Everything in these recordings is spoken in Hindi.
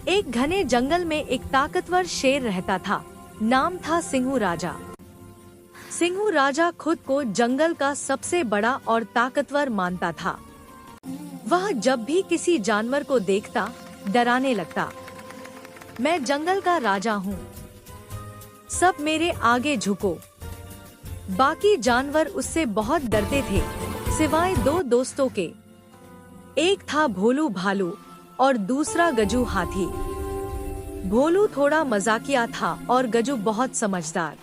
एक घने जंगल में एक ताकतवर शेर रहता था। नाम था सिंघू राजा। सिंघू राजा खुद को जंगल का सबसे बड़ा और ताकतवर मानता था। वह जब भी किसी जानवर को देखता डराने लगता। मैं जंगल का राजा हूँ, सब मेरे आगे झुको। बाकी जानवर उससे बहुत डरते थे, सिवाय दो दोस्तों के। एक था भोलू भालू और दूसरा गजू हाथी। भोलू थोड़ा मजाकिया था और गजू बहुत समझदार।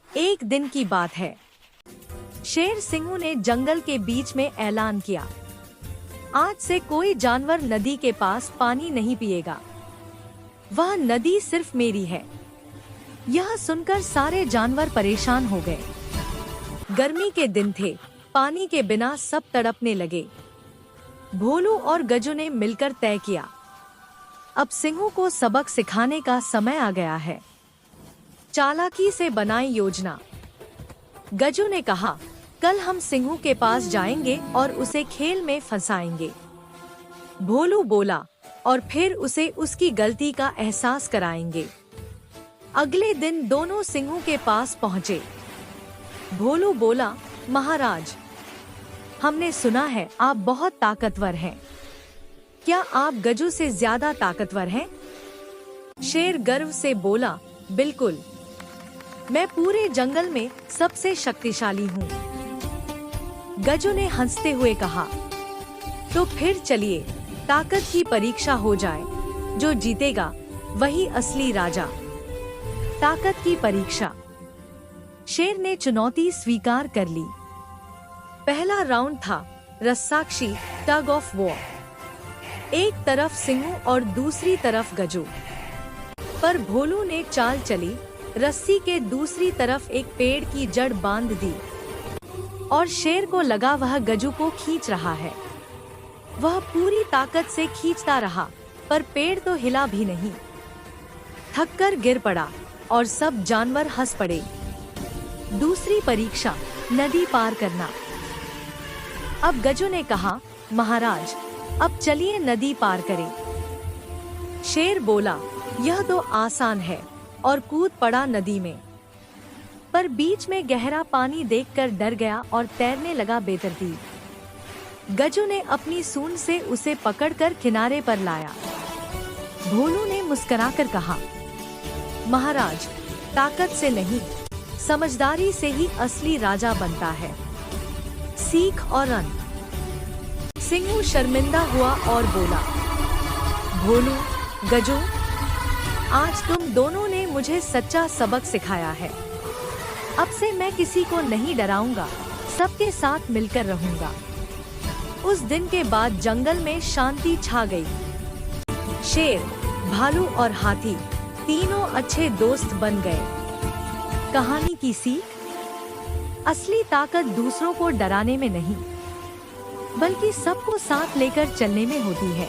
एक दिन की बात है, शेर सिंघू ने जंगल के बीच में ऐलान किया, आज से कोई जानवर नदी के पास पानी नहीं पिएगा। वह नदी सिर्फ मेरी है। यह सुनकर सारे जानवर परेशान हो गए। गर्मी के दिन थे, पानी के बिना सब तड़पने लगे। भोलू और गजू ने मिलकर तय किया, अब सिंघू को सबक सिखाने का समय आ गया है। चालाकी से बनाई योजना। गजू ने कहा, कल हम सिंघू के पास जाएंगे और उसे खेल में फंसाएंगे। भोलू बोला, और फिर उसे उसकी गलती का एहसास कराएंगे। अगले दिन दोनों सिंघू के पास पहुँचे। भोलू बोला, महाराज, हमने सुना है आप बहुत ताकतवर हैं। क्या आप गजू से ज्यादा ताकतवर हैं? शेर गर्व से बोला, बिल्कुल, मैं पूरे जंगल में सबसे शक्तिशाली हूँ। गजू ने हंसते हुए कहा, तो फिर चलिए ताकत की परीक्षा हो जाए। जो जीतेगा वही असली राजा। ताकत की परीक्षा। शेर ने चुनौती स्वीकार कर ली। पहला राउंड था रस्साकशी, टग ऑफ वॉर। एक तरफ सिंघू और दूसरी तरफ गजू। पर भोलू ने चाल चली, रस्सी के दूसरी तरफ एक पेड़ की जड़ बांध दी और शेर को लगा वह गजू को खींच रहा है। वह पूरी ताकत से खींचता रहा, पर पेड़ तो हिला भी नहीं। थककर गिर पड़ा और सब जानवर हंस पड़े। दूसरी परीक्षा, नदी पार करना। अब गजू ने कहा, महाराज, अब चलिए नदी पार करें। शेर बोला, यह तो आसान है, और कूद पड़ा नदी में। पर बीच में गहरा पानी देखकर डर गया और तैरने लगा बेतरतीब। गजू ने अपनी सूंड से उसे पकड़कर किनारे पर लाया। भोलू ने मुस्कुराकर कहा, महाराज, ताकत से नहीं, समझदारी से ही असली राजा बनता है। सीख और अंत। सिंघू शर्मिंदा हुआ और बोला, भोलू, गजू, आज तुम दोनों ने मुझे सच्चा सबक सिखाया है। अब से मैं किसी को नहीं डराऊंगा, सबके साथ मिलकर रहूंगा। उस दिन के बाद जंगल में शांति छा गई। शेर, भालू और हाथी तीनों अच्छे दोस्त बन गए। कहानी की सीख, असली ताकत दूसरों को डराने में नहीं, बल्कि सबको साथ लेकर चलने में होती है।